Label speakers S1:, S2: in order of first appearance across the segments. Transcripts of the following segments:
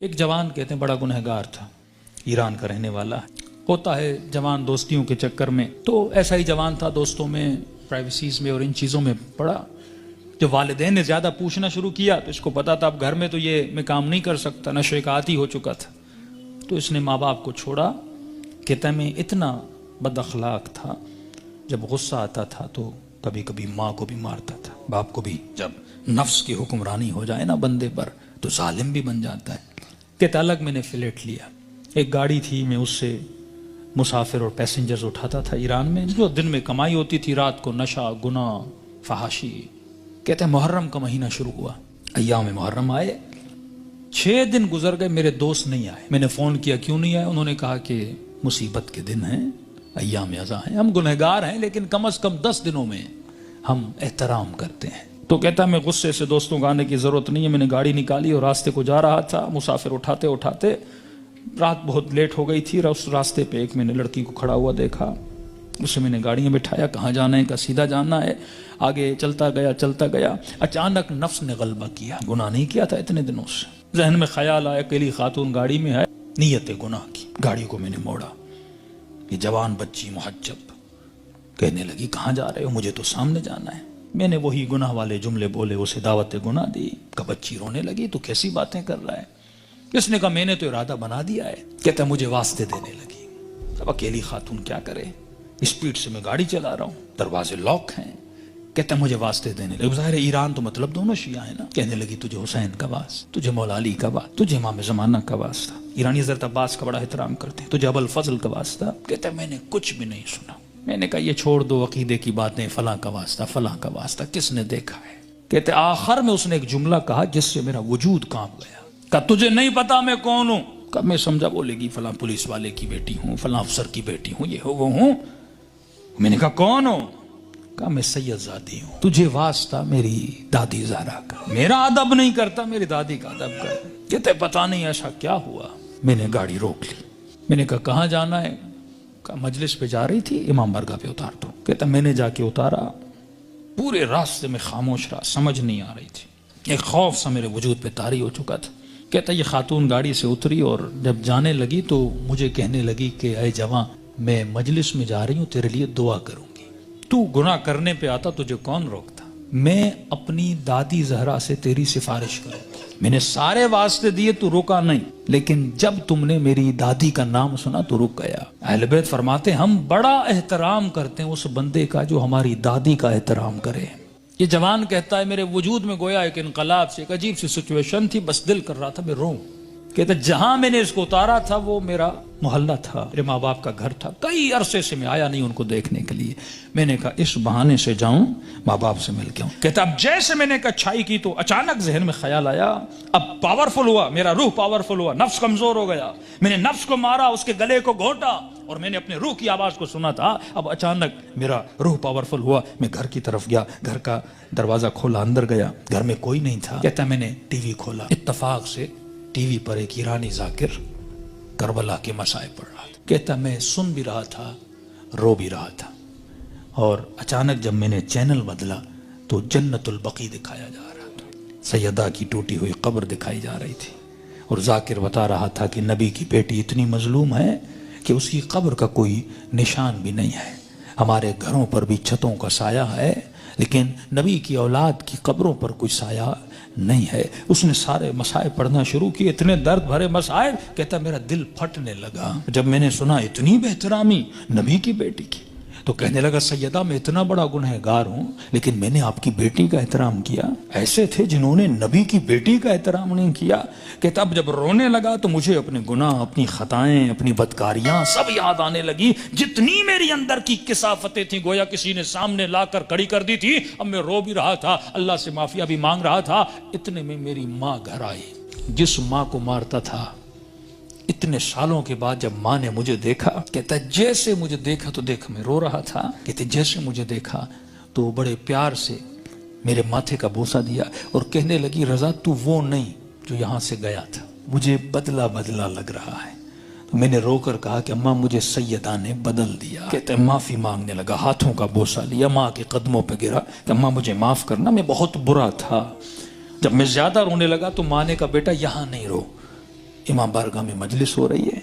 S1: ایک جوان کہتے ہیں بڑا گنہگار تھا، ایران کا رہنے والا ہوتا ہے جوان دوستیوں کے چکر میں، تو ایسا ہی جوان تھا دوستوں میں، پرائیویسیز میں اور ان چیزوں میں پڑا۔ جب والدین نے زیادہ پوچھنا شروع کیا تو اس کو پتا تھا اب گھر میں تو یہ میں کام نہیں کر سکتا، نشے کا عادی ہو چکا تھا، تو اس نے ماں باپ کو چھوڑا۔ کہتا ہے میں اتنا بد اخلاق تھا، جب غصہ آتا تھا تو کبھی کبھی ماں کو بھی مارتا تھا، باپ کو بھی۔ جب نفس کی حکمرانی ہو جائے نا بندے پر تو ظالم بھی بن جاتا ہے۔ کہتا الگ میں نے فلیٹ لیا، ایک گاڑی تھی، میں اس سے مسافر اور پیسنجرز اٹھاتا تھا ایران میں، جو دن میں کمائی ہوتی تھی، رات کو نشہ، گناہ، فحاشی۔ کہتا ہے محرم کا مہینہ شروع ہوا، ایام محرم آئے، 6 دن گزر گئے، میرے دوست نہیں آئے۔ میں نے فون کیا کیوں نہیں آئے، انہوں نے کہا کہ مصیبت کے دن ہیں، ایام ازاں ہیں، ہم گنہگار ہیں لیکن کم از کم 10 دنوں میں ہم احترام کرتے ہیں۔ تو کہتا میں غصے سے دوستوں کو آنے کی ضرورت نہیں ہے، میں نے گاڑی نکالی اور راستے کو جا رہا تھا، مسافر اٹھاتے اٹھاتے رات بہت لیٹ ہو گئی تھی، اس راستے پہ ایک میں نے لڑکی کو کھڑا ہوا دیکھا، اسے میں نے گاڑی میں بٹھایا، کہاں جانا ہے، کہا سیدھا جانا ہے۔ آگے چلتا گیا، اچانک نفس نے غلبہ کیا، گناہ نہیں کیا تھا اتنے دنوں سے، ذہن میں خیال آیا اکیلی خاتون گاڑی میں ہے، نیت گناہ کی، گاڑی کو میں نے موڑا۔ یہ جوان بچی محجب کہنے لگی کہاں جا رہے ہو، مجھے تو سامنے جانا ہے۔ میں نے وہی گناہ والے جملے بولے، اسے دعوت گناہ دی۔ کہ بچی رونے لگی تو کیسی باتیں کر رہا ہے، اس نے کہا میں نے تو ارادہ بنا دیا ہے۔ کہتا مجھے واسطے دینے لگی، اب اکیلی خاتون کیا کرے، اسپیڈ سے میں گاڑی چلا رہا ہوں، دروازے لاک ہیں۔ کہتا مجھے واسطے دینے لگی، ظاہر ہے ایران تو مطلب دونوں شیعہ ہیں نا۔ کہنے لگی تجھے حسین کا واس، تجھے مولا علی کا واس، تجھے امام زمانہ کا واسطہ، ایرانی حضرت عباس کا بڑا احترام کرتے ہیں، تجھے ابو الفضل کا واسطہ۔ کہتا میں نے کچھ بھی نہیں سنا، میں نے کہا یہ چھوڑ دو عقیدے کی باتیں، فلاں کا واسطہ، فلاں کا واسطہ، کس نے دیکھا ہے۔ کہتے آخر میں اس نے ایک جملہ کہا جس سے میرا وجود کانپ گیا۔ کہا تجھے نہیں پتا میں کون ہوں؟ کہا میں سمجھا بولے گی فلاں پولیس والے کی بیٹی ہوں، فلاں افسر کی بیٹی ہوں، یہ ہو وہ ہوں۔ میں نے کہا کون ہوں؟ کہا میں سید زادی ہوں، تجھے واسطہ میری دادی زہرا کا، میرا ادب نہیں کرتا، میری دادی کا ادب کر۔ کہتے پتا نہیں ایسا کیا ہوا۔ میں نے گاڑی روک لی، میں نے کہا کہاں جانا ہے؟ کہا مجلس پہ جا رہی تھی، امام برگاہ پہ اتار دو۔ کہتا میں نے جا کے اتارا، پورے راستے میں خاموش رہا، سمجھ نہیں آ رہی تھی، ایک خوف سا میرے وجود پہ طاری ہو چکا تھا۔ کہتا یہ خاتون گاڑی سے اتری اور جب جانے لگی تو مجھے کہنے لگی کہ اے جوان میں مجلس میں جا رہی ہوں، تیرے لیے دعا کروں گی، تو گناہ کرنے پہ آتا تجھے کون روکتا، میں اپنی دادی زہرا سے تیری سفارش کروں گی۔ میں نے سارے واسطے دیے تو روکا نہیں، لیکن جب تم نے میری دادی کا نام سنا تو رک گیا۔ اہل بیت فرماتے ہم بڑا احترام کرتے ہیں اس بندے کا جو ہماری دادی کا احترام کرے۔ یہ جوان کہتا ہے میرے وجود میں گویا ایک انقلاب سے، ایک عجیب سی سچویشن تھی، بس دل کر رہا تھا میں روں۔ کہتا جہاں میں نے اس کو اتارا تھا وہ میرا محلہ تھا، میرے ماں باپ کا گھر تھا، کئی عرصے سے میں آیا نہیں ان کو دیکھنے کے لیے۔ میں نے کہا اس بہانے سے جاؤں ماں باپ سے مل کے آؤں۔ کہتا اب جیسے میں نے کچھائی کی تو اچانک ذہن میں خیال آیا، اب پاورفل ہوا، میرا روح پاورفل ہوا، نفس کمزور ہو گیا، میں نے نفس کو مارا، اس کے گلے کو گھونٹا اور میں نے اپنے روح کی آواز کو سنا تھا۔ اب اچانک میرا روح پاورفل ہوا، میں گھر کی طرف گیا، گھر کا دروازہ کھولا، اندر گیا، گھر میں کوئی نہیں تھا۔ کہتا میں نے ٹی وی کھولا، اتفاق سے ٹی وی پر ایک ایرانی ذاکر کربلا کے مسائل پڑھ رہا تھا۔ کہتا میں سن بھی رہا تھا، رو بھی رہا تھا، اور اچانک جب میں نے چینل بدلا تو جنت البقیع دکھایا جا رہا تھا، سیدہ کی ٹوٹی ہوئی قبر دکھائی جا رہی تھی، اور ذاکر بتا رہا تھا کہ نبی کی بیٹی اتنی مظلوم ہے کہ اس کی قبر کا کوئی نشان بھی نہیں ہے، ہمارے گھروں پر بھی چھتوں کا سایہ ہے لیکن نبی کی اولاد کی قبروں پر کوئی سایہ نہیں ہے۔ اس نے سارے مسائل پڑھنا شروع کیے، اتنے درد بھرے مسائل، کہتا میرا دل پھٹنے لگا جب میں نے سنا اتنی بہترامی نبی کی بیٹی کی۔ تو کہنے لگا سیدہ میں اتنا بڑا گنہگار ہوں لیکن میں نے آپ کی بیٹی کا احترام کیا، ایسے تھے جنہوں نے نبی کی بیٹی کا احترام نہیں کیا۔ کہتا اب جب رونے لگا تو مجھے اپنے گناہ، اپنی خطائیں، اپنی بدکاریاں سب یاد آنے لگی، جتنی میری اندر کی کثافتیں تھیں گویا کسی نے سامنے لا کر کھڑی کر دی تھی۔ اب میں رو بھی رہا تھا، اللہ سے معافیا بھی مانگ رہا تھا، اتنے میں میری ماں گھر آئی، جس ماں کو مارتا تھا۔ اتنے سالوں کے بعد جب ماں نے مجھے دیکھا، کہتا جیسے مجھے دیکھا تو دیکھا میں رو رہا تھا، کہتے جیسے مجھے دیکھا تو بڑے پیار سے میرے ماتھے کا بوسہ دیا اور کہنے لگی رضا تو وہ نہیں جو یہاں سے گیا تھا، مجھے بدلا بدلا لگ رہا ہے۔ تو میں نے رو کر کہا کہ اماں مجھے سیدہ نے بدل دیا۔ کہتے معافی مانگنے لگا، ہاتھوں کا بوسہ لیا، ماں کے قدموں پہ گرا کہ اماں مجھے معاف کرنا، میں بہت برا تھا۔ جب میں زیادہ رونے لگا تو ماں نے کہا بیٹا یہاں نہیں رو، امام بارگاہ میں مجلس ہو رہی ہے،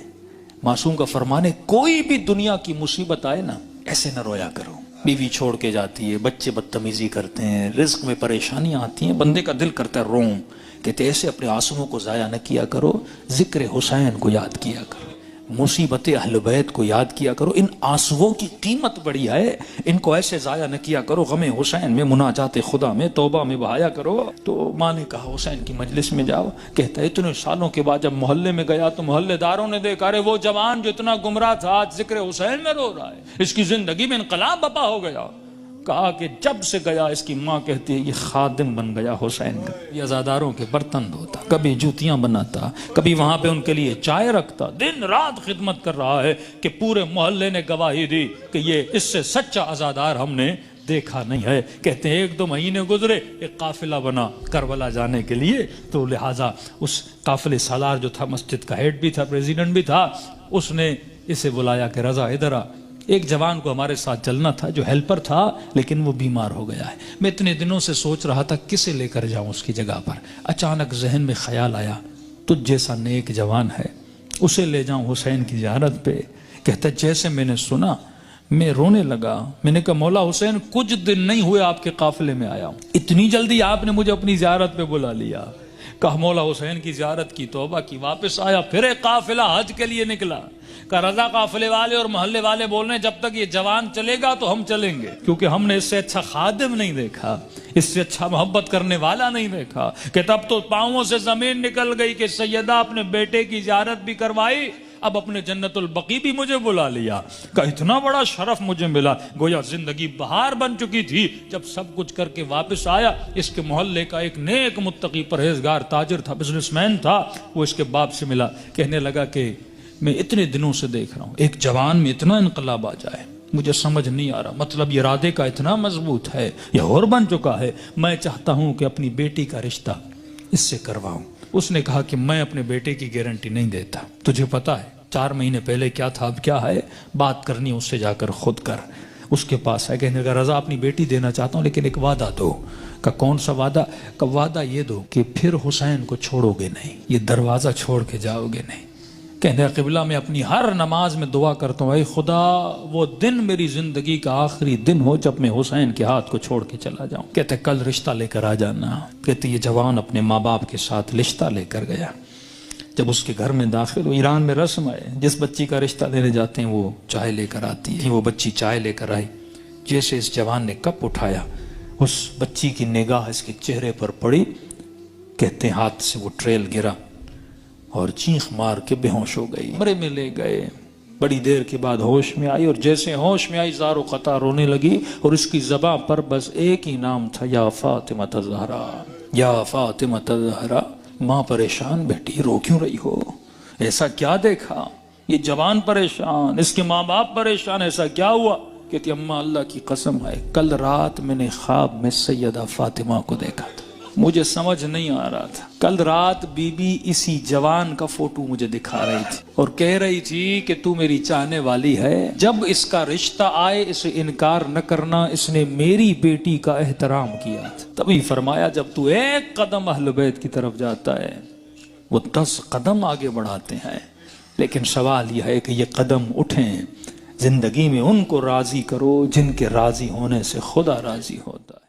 S1: معصوم کا فرمان ہے کوئی بھی دنیا کی مصیبت آئے نا ایسے نہ رویا کرو، بیوی چھوڑ کے جاتی ہے، بچے بدتمیزی کرتے ہیں، رزق میں پریشانیاں آتی ہیں، بندے کا دل کرتا ہے روم، کہتے ایسے اپنے آنسوؤں کو ضائع نہ کیا کرو، ذکر حسین کو یاد کیا کرو، مصیبت اہل بیت کو یاد کیا کرو، ان آنسوؤں کی قیمت بڑی ہے، ان کو ایسے ضائع نہ کیا کرو، غم حسین میں، مناجات خدا میں، توبہ میں بہایا کرو۔ تو ماں نے کہا حسین کی مجلس میں جاؤ، کہتا ہے اتنے سالوں کے بعد جب محلے میں گیا تو محلے داروں نے دیکھا ارے وہ جوان جو اتنا گمراہ تھا آج ذکر حسین میں رو رہا ہے، اس کی زندگی میں انقلاب بپا ہو گیا۔ کہا کہ جب سے گیا، اس کی ماں کہتی ہے یہ خادم بن گیا حسین کا، یہ عزاداروں کے برتن دھوتا، کبھی جوتیاں بناتا، کبھی وہاں پہ ان کے لیے چائے رکھتا، دن رات خدمت کر رہا ہے کہ پورے محلے نے گواہی دی کہ یہ اس سے سچا عزادار ہم نے دیکھا نہیں ہے۔ کہتے ہیں 1-2 مہینے گزرے، ایک قافلہ بنا کربلا جانے کے لیے، تو لہٰذا اس قافلے سالار جو تھا، مسجد کا ہیڈ بھی تھا، پریزیڈنٹ بھی تھا، اس نے اسے بلایا کہ رضا ادھر آ، ایک جوان کو ہمارے ساتھ چلنا تھا جو ہیلپر تھا لیکن وہ بیمار ہو گیا ہے، میں اتنے دنوں سے سوچ رہا تھا کسے لے کر جاؤں اس کی جگہ پر، اچانک ذہن میں خیال آیا تجھ جیسا نیک جوان ہے، اسے لے جاؤں حسین کی زیارت پہ۔ کہتا جیسے میں نے سنا میں رونے لگا، میں نے کہا مولا حسین کچھ دن نہیں ہوئے آپ کے قافلے میں آیا ہوں، اتنی جلدی آپ نے مجھے اپنی زیارت پہ بلا لیا۔ کہا مولا حسین کی زیارت کی، توبہ کی، واپس آیا، پھر ایک قافلہ حج کے لیے نکلا۔ کہ رضا قافلے والے اور محلے والے بول رہے ہیں جب تک یہ جوان چلے گا تو ہم چلیں گے، کیونکہ ہم نے اس سے اچھا خادم نہیں دیکھا، اس سے اچھا محبت کرنے والا نہیں دیکھا۔ کہ تب تو پاؤں سے زمین نکل گئی کہ سیدہ اپنے بیٹے کی زیارت بھی کروائی، اب اپنے جنت البقیع بھی مجھے بلا لیا۔ کہ اتنا بڑا شرف مجھے ملا، گویا زندگی بہار بن چکی تھی۔ جب سب کچھ کر کے واپس آیا، اس کے محلے کا ایک نیک متقی پرہیزگار تاجر تھا، بزنس مین تھا، وہ اس کے باپ سے ملا، کہنے لگا کہ میں اتنے دنوں سے دیکھ رہا ہوں ایک جوان میں اتنا انقلاب آ جائے، مجھے سمجھ نہیں آ رہا، مطلب یہ ارادے کا اتنا مضبوط ہے، یہ اور بن چکا ہے، میں چاہتا ہوں کہ اپنی بیٹی کا رشتہ اس سے کرواؤں۔ اس نے کہا کہ میں اپنے بیٹے کی گارنٹی نہیں دیتا، تجھے پتا ہے 4 مہینے پہلے کیا تھا اب کیا ہے، بات کرنی اس سے جا کر خود کر۔ اس کے پاس ہے، کہنے لگا رضا اپنی بیٹی دینا چاہتا ہوں لیکن ایک وعدہ دو۔ کہ کون سا وعدہ؟ کہ وعدہ یہ دو کہ پھر حسین کو چھوڑو گے نہیں، یہ دروازہ چھوڑ کے جاؤ گے نہیں۔ کہنے قبلہ میں اپنی ہر نماز میں دعا کرتا ہوں اے خدا وہ دن میری زندگی کا آخری دن ہو جب میں حسین کے ہاتھ کو چھوڑ کے چلا جاؤں۔ کہتے کل رشتہ لے کر آ جانا۔ کہتے یہ جوان اپنے ماں باپ کے ساتھ رشتہ لے کر گیا۔ جب اس کے گھر میں داخل ہو، ایران میں رسم ہے جس بچی کا رشتہ لینے جاتے ہیں وہ چائے لے کر آتی ہے، وہ بچی چائے لے کر آئی، جیسے اس جوان نے کپ اٹھایا اس بچی کی نگاہ اس کے چہرے پر پڑی، کہتے ہاتھ سے وہ ٹریل گرا اور چیخ مار کے بے ہوش ہو گئی۔ کمرے میں لے گئے، بڑی دیر کے بعد ہوش میں آئی، اور جیسے ہوش میں آئی زار و قطع رونے لگی، اور اس کی زبان پر بس ایک ہی نام تھا، یا فاطمہ الزہرا، یا فاطمہ الزہرا۔ ماں پریشان، بیٹی رو کیوں رہی ہو؟ ایسا کیا دیکھا؟ یہ جوان پریشان، اس کے ماں باپ پریشان، ایسا کیا ہوا؟ کہتی اماں اللہ کی قسم ہے کل رات میں نے خواب میں سیدہ فاطمہ کو دیکھا تھا، مجھے سمجھ نہیں آ رہا تھا، کل رات بی بی اسی جوان کا فوٹو مجھے دکھا رہی تھی اور کہہ رہی تھی کہ تو میری چاہنے والی ہے، جب اس کا رشتہ آئے اسے انکار نہ کرنا، اس نے میری بیٹی کا احترام کیا تھا۔ تبھی فرمایا جب تو ایک قدم اہل بیت کی طرف جاتا ہے وہ 10 قدم آگے بڑھاتے ہیں، لیکن سوال یہ ہے کہ یہ قدم اٹھیں، زندگی میں ان کو راضی کرو جن کے راضی ہونے سے خدا راضی ہوتا ہے۔